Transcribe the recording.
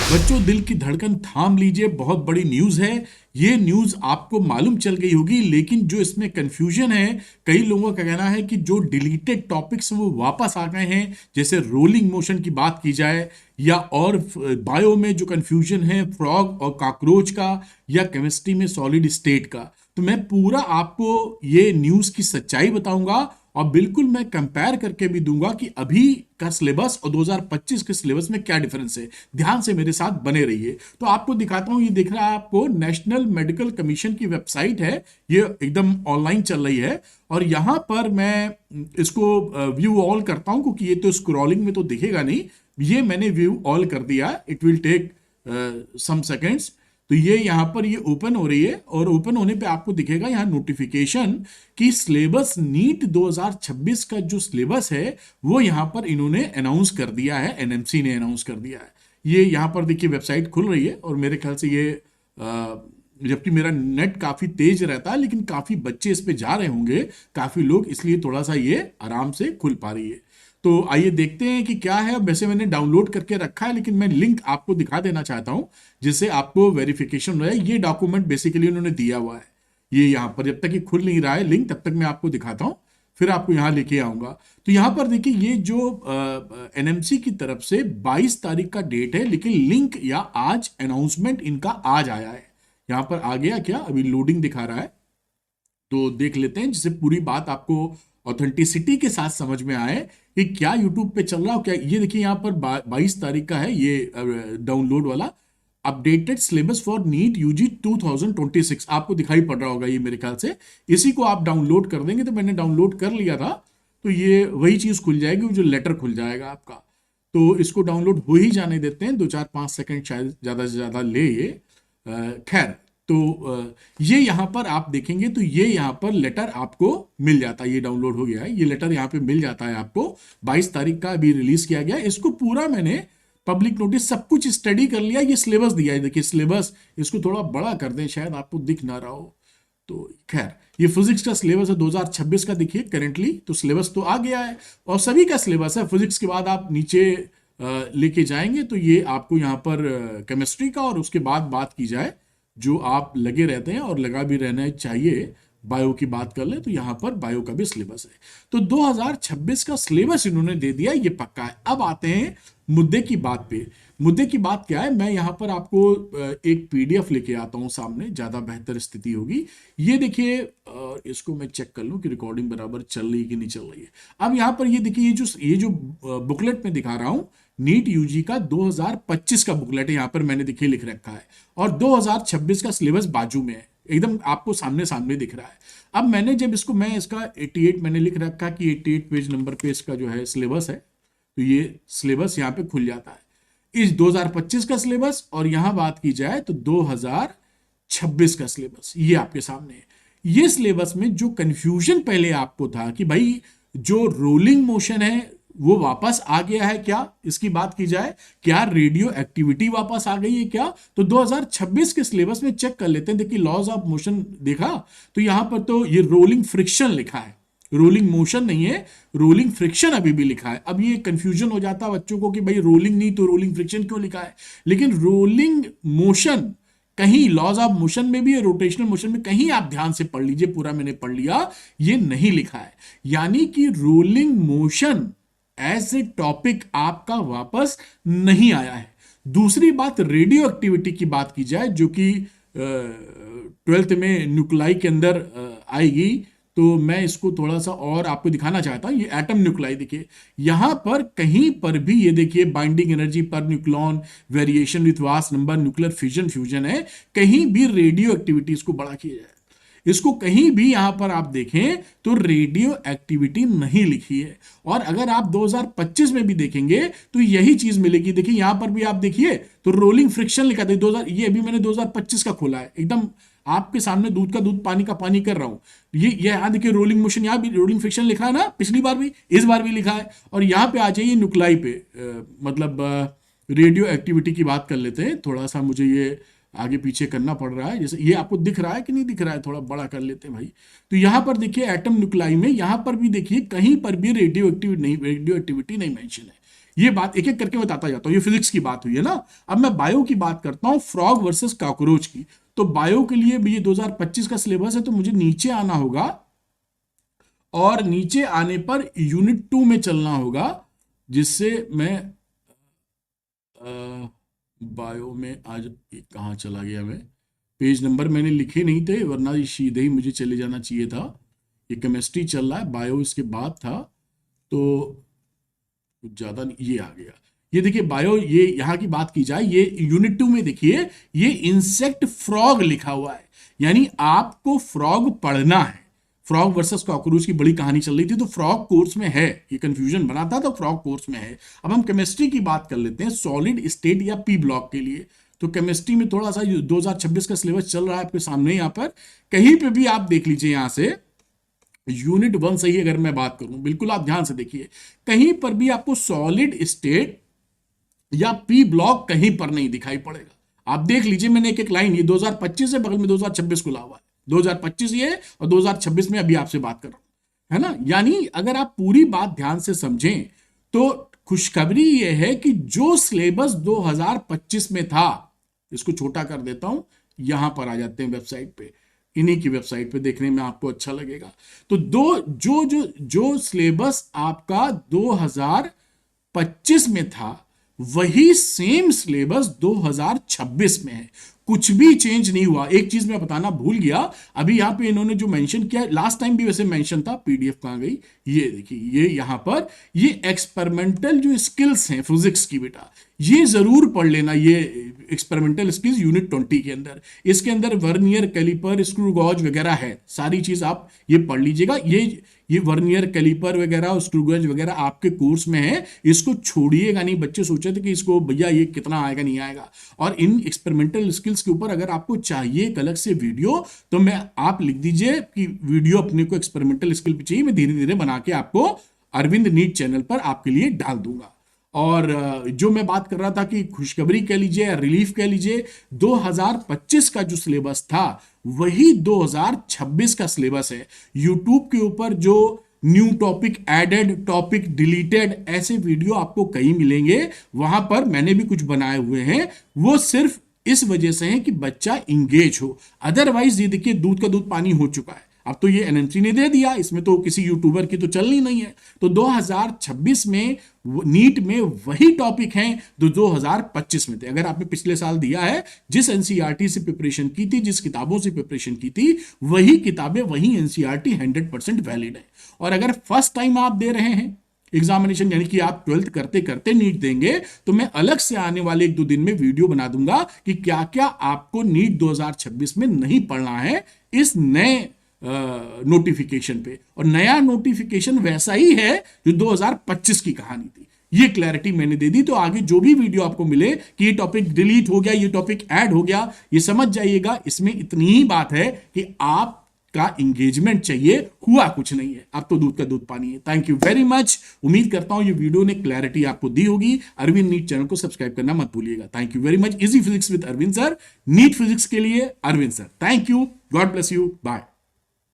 बच्चों, दिल की धड़कन थाम लीजिए, बहुत बड़ी न्यूज़ है। ये न्यूज़ आपको मालूम चल गई होगी, लेकिन जो इसमें कंफ्यूजन है, कई लोगों का कहना है कि जो डिलीटेड टॉपिक्स हैं वो वापस आ गए हैं। जैसे रोलिंग मोशन की बात की जाए, या और बायो में जो कंफ्यूजन है फ्रॉग और कॉकरोच का, या केमिस्ट्री में सॉलिड स्टेट का। तो मैं पूरा आपको ये न्यूज़ की सच्चाई बताऊंगा, और बिल्कुल मैं कंपेयर करके भी दूंगा कि अभी का सिलेबस और 2025 के सिलेबस में क्या डिफरेंस है। ध्यान से मेरे साथ बने रहिए। तो आपको दिखाता हूं, ये दिख रहा है आपको, नेशनल मेडिकल कमीशन की वेबसाइट है। ये एकदम ऑनलाइन चल रही है, और यहां पर मैं इसको व्यू ऑल करता हूं, क्योंकि ये तो स्क्रॉलिंग में तो दिखेगा नहीं। ये मैंने व्यू ऑल कर दिया, it will take some seconds. तो ये यहाँ पर ये ओपन हो रही है, और ओपन होने पे आपको दिखेगा यहाँ नोटिफिकेशन कि सिलेबस नीट 2026 का जो सिलेबस है वो यहाँ पर इन्होंने अनाउंस कर दिया है, एनएमसी ने अनाउंस कर दिया है। ये यहाँ पर देखिए वेबसाइट खुल रही है, और मेरे ख्याल से ये जबकि मेरा नेट काफ़ी तेज रहता है, लेकिन काफ़ी बच्चे इस पे जा रहे होंगे, काफ़ी लोग, इसलिए थोड़ा सा ये आराम से खुल पा रही है। तो आइए देखते हैं कि क्या है। वैसे मैंने डाउनलोड करके रखा है, लेकिन मैं लिंक आपको दिखा देना चाहता हूं, जिससे आपको वेरिफिकेशन रहे। ये डॉक्यूमेंट बेसिकली उन्होंने दिया हुआ है। ये यहाँ पर जब तक ये खुल नहीं रहा है लिंक, तब तक मैं आपको दिखाता हूं, फिर आपको यहाँ लेके आऊंगा। तो यहाँ पर देखिए, ये जो एनएमसी की तरफ से 22 तारीख का डेट है, लेकिन लिंक या आज अनाउंसमेंट इनका आज आया है। यहाँ पर आ गया क्या, अभी लोडिंग दिखा रहा है, तो देख लेते हैं, जिससे पूरी बात आपको ऑथेंटिसिटी के साथ समझ में आए कि क्या यूट्यूब पे चल रहा हो क्या। ये देखिए यहाँ पर 22 तारीख का है ये डाउनलोड वाला, updated syllabus for NEET UG 2026 आपको दिखाई पड़ रहा होगा ये मेरे ख्याल से। इसी को आप डाउनलोड कर देंगे, तो मैंने डाउनलोड कर लिया था, तो ये वही चीज़ खुल जाएगी, जो लेटर खुल जाएगा आपका। तो इसको डाउनलोड हो ही जाने देते हैं, 2 4 5 सेकंड शायद ज़्यादा से ज़्यादा ले ये। खैर, तो ये यहाँ पर आप देखेंगे तो ये यहाँ पर लेटर आपको मिल जाता है। ये डाउनलोड हो गया है, ये लेटर यहाँ पे मिल जाता है आपको। 22 तारीख का अभी रिलीज किया गया। इसको पूरा मैंने पब्लिक नोटिस सब कुछ स्टडी कर लिया। ये सिलेबस दिया है, देखिए सिलेबस, इसको थोड़ा बड़ा कर दें, शायद आपको दिख ना रहा हो। तो खैर, ये फिजिक्स का सिलेबस है 2026 का, देखिए करेंटली तो सिलेबस तो आ गया है, और सभी का सिलेबस है। फिजिक्स के बाद आप नीचे लेके जाएंगे तो ये आपको यहाँ पर केमिस्ट्री का, और उसके बाद बात की जाए जो आप लगे रहते हैं और लगा भी रहना चाहिए, बायो की बात कर ले तो यहाँ पर बायो का भी सिलेबस है। तो 2026 का सिलेबस इन्होंने दे दिया, ये पक्का है। अब आते हैं मुद्दे की बात पे। मुद्दे की बात क्या है, मैं यहाँ पर आपको एक पीडीएफ लेके आता हूँ सामने, ज़्यादा बेहतर स्थिति होगी। ये देखिए, इसको मैं चेक कर लूँ कि रिकॉर्डिंग बराबर चल रही है कि नहीं चल रही है। अब यहाँ पर ये देखिए, ये जो बुकलेट में दिखा रहा हूँ, नीट यूजी का 2025 का बुकलेट है, यहाँ पर मैंने देखिए लिख रखा है, और 2026 का सिलेबस बाजू में है, एकदम आपको सामने सामने दिख रहा है। अब मैंने जब इसको, मैं इसका 88 मैंने लिख रखा कि 88 पेज नंबर पे इसका जो है सिलेबस है, तो ये सिलेबस यहाँ पे खुल जाता है, इस 2025 का सिलेबस। और यहाँ बात की जाए तो 2026 का सिलेबस, ये आपके सामने है। ये सिलेबस में जो कंफ्यूजन पहले आपको था कि भाई जो रोलिंग मोशन है वो वापस आ गया है क्या, इसकी बात की जाए, क्या रेडियो एक्टिविटी वापस आ गई है क्या, तो 2026 के सिलेबस में चेक कर लेते हैं। देखिए लॉज ऑफ मोशन देखा, तो यहां पर तो ये रोलिंग फ्रिक्शन लिखा है, रोलिंग मोशन नहीं है, रोलिंग फ्रिक्शन अभी भी लिखा है। अब ये कंफ्यूजन हो जाता है बच्चों को कि भाई रोलिंग नहीं तो रोलिंग फ्रिक्शन क्यों लिखा है, लेकिन रोलिंग मोशन कहीं लॉज ऑफ मोशन में भी है, रोटेशनल मोशन में कहीं आप ध्यान से पढ़ लीजिए, पूरा मैंने पढ़ लिया, ये नहीं लिखा है। यानी कि rolling motion as a topic आपका वापस नहीं आया है। दूसरी बात, रेडियो एक्टिविटी की बात की जाए, जो कि 12th में न्यूक्लाई के अंदर आएगी, तो मैं इसको थोड़ा सा और आपको दिखाना चाहता हूं। ये एटम न्यूक्लाई देखिए, यहां पर कहीं पर भी ये देखिए बाइंडिंग एनर्जी पर nucleon, variation with vast number, nuclear fission fusion है, कहीं भी रेडियो एक्टिविटीज को बड़ा किया जाए, इसको कहीं भी यहां पर आप देखें तो रेडियो एक्टिविटी नहीं लिखी है। और अगर आप 2025 में भी देखेंगे तो यही चीज मिलेगी। देखिए यहां पर भी आप देखिए तो रोलिंग फ्रिक्शन लिखा था 2000, ये अभी मैंने 2025 का खोला है, एकदम आपके सामने दूध का दूध पानी का पानी कर रहा हूं। ये यहां देखिए रोलिंग मोशन, यहां भी रोलिंग फ्रिक्शन लिखा है ना, पिछली बार भी, इस बार भी लिखा है। और यहां पे आ जाइए न्यूक्लाई पे, मतलब रेडियो एक्टिविटी की बात कर लेते हैं। थोड़ा सा मुझे ये आगे पीछे करना पड़ रहा है, जैसे ये आपको दिख रहा है कि नहीं दिख रहा है, थोड़ा बड़ा कर लेते हैं भाई। तो यहाँ पर देखिए एटम न्यूक्लाई में, यहाँ पर भी देखिए कहीं पर भी रेडियो एक्टिविटी नहीं मेंशन है। ये बात एक एक करके बताता जाता हूं। ये फिजिक्स की बात हुई है ना, अब मैं बायो की बात करता हूं, फ्रॉग वर्सेस कॉकरोच की। तो बायो के लिए भी ये 2025 का सिलेबस है, तो मुझे नीचे आना होगा और नीचे आने पर यूनिट 2 में चलना होगा, जिससे मैं बायो में आज कहाँ चला गया मैं, पेज नंबर मैंने लिखे नहीं थे वरना ये सीधे ही मुझे चले जाना चाहिए था। ये केमिस्ट्री चल रहा है, बायो इसके बाद था, तो कुछ ज्यादा नहीं, ये आ गया। ये देखिए बायो, ये यहाँ की बात की जाए, ये यूनिट 2 में देखिए ये इंसेक्ट फ्रॉग लिखा हुआ है, यानी आपको फ्रॉग पढ़ना है। फ्रॉग वर्सेस कॉकरोच की बड़ी कहानी चल रही थी, तो फ्रॉग कोर्स में है, ये कंफ्यूजन बना था तो फ्रॉग कोर्स में है। अब हम केमिस्ट्री की बात कर लेते हैं सॉलिड स्टेट या पी ब्लॉक के लिए। तो केमिस्ट्री में थोड़ा सा 2026 का सिलेबस चल रहा है आपके सामने, यहाँ पर कहीं पे भी आप देख लीजिए, यहां से यूनिट 1 से ही अगर मैं बात करूं, बिल्कुल आप ध्यान से देखिए, कहीं पर भी आपको सॉलिड स्टेट या पी ब्लॉक कहीं पर नहीं दिखाई पड़ेगा। आप देख लीजिए, मैंने एक एक लाइन, ये 2025 है, बगल में 2026 खुला हुआ है, 2025 ये और 2026 में अभी आपसे बात कर रहा हूं, है ना। यानी अगर आप पूरी बात ध्यान से समझें तो खुशखबरी ये है कि जो सिलेबस 2025 में था, इसको छोटा कर देता हूं, यहां पर आ जाते हैं वेबसाइट पे, इन्हीं की वेबसाइट पे देखने में आपको अच्छा लगेगा। तो जो सिलेबस आपका 2025 में था, वही सेम सिलेबस 2026 में है, कुछ भी चेंज नहीं हुआ। एक चीज मैं बताना भूल गया, अभी यहां पे इन्होंने जो मेंशन किया, लास्ट टाइम भी वैसे मेंशन था, पीडीएफ कहां गई, ये देखिए, ये यहां पर ये एक्सपेरिमेंटल जो स्किल्स हैं फिजिक्स की, बेटा ये जरूर पढ़ लेना, ये एक्सपेरिमेंटल स्किल्स यूनिट 20 के अंदर, इसके अंदर वर्नियर कैलिपर, स्क्रू गॉज वगैरह है, सारी चीज आप ये पढ़ लीजिएगा। ये वर्नियर कैलिपर वगैरह, स्क्रू गॉज वगैरह आपके कोर्स में है, इसको छोड़िएगा नहीं। बच्चे सोचे थे कि इसको भैया ये कितना आएगा नहीं आएगा, और इन एक्सपेरिमेंटल स्किल्स के ऊपर अगर आपको चाहिए एक अलग से वीडियो, तो मैं आप लिख दीजिए कि वीडियो अपने को एक्सपेरिमेंटल स्किल पे चाहिए, मैं धीरे धीरे बना के आपको अरविंद नीट चैनल पर आपके लिए डाल दूंगा। और जो मैं बात कर रहा था कि खुशखबरी कह लीजिए या रिलीफ कह लीजिए, 2025 का जो सिलेबस था वही 2026 का सिलेबस है। यूट्यूब के ऊपर जो new topic added, topic deleted, ऐसे वीडियो आपको कई मिलेंगे, वहां पर मैंने भी कुछ बनाए हुए हैं, वो सिर्फ इस वजह से है कि बच्चा इंगेज हो। अदरवाइज ये देखिए, दूध का दूध पानी हो चुका है। अब तो ये एनएमसी ने दे दिया, इसमें तो किसी यूट्यूबर की तो चलनी नहीं है। तो 2026 में नीट में वही टॉपिक हैं जो 2025 में थे। अगर आपने पिछले साल दिया है, जिस एनसीईआरटी से प्रिपरेशन की थी, जिस किताबों से प्रिपरेशन की थी, वही किताबें, वही एनसीईआरटी 100% वैलिड है। और अगर फर्स्ट टाइम आप दे रहे हैं एग्जामिनेशन, यानी कि आप 12th करते करते नीट देंगे, तो मैं अलग से आने वाले 1-2 दिन में वीडियो बना दूंगा कि क्या क्या आपको नीट 2026 में नहीं पढ़ना है इस नए नोटिफिकेशन पे। और नया नोटिफिकेशन वैसा ही है जो 2025 की कहानी थी। ये क्लैरिटी मैंने दे दी। तो आगे जो भी वीडियो आपको मिले कि ये टॉपिक डिलीट हो गया, ये टॉपिक ऐड हो गया, ये समझ जाइएगा, इसमें इतनी ही बात है कि आप का इंगेजमेंट चाहिए, हुआ कुछ नहीं है। अब तो दूध का दूध पानी है। Thank you very much. उम्मीद करता हूं ये वीडियो ने क्लैरिटी आपको दी होगी। अरविंद नीट चैनल को सब्सक्राइब करना मत भूलिएगा। Thank you very much. Easy physics with Arvind sir, NEET physics के लिए Arvind sir. Thank you, God bless you, bye.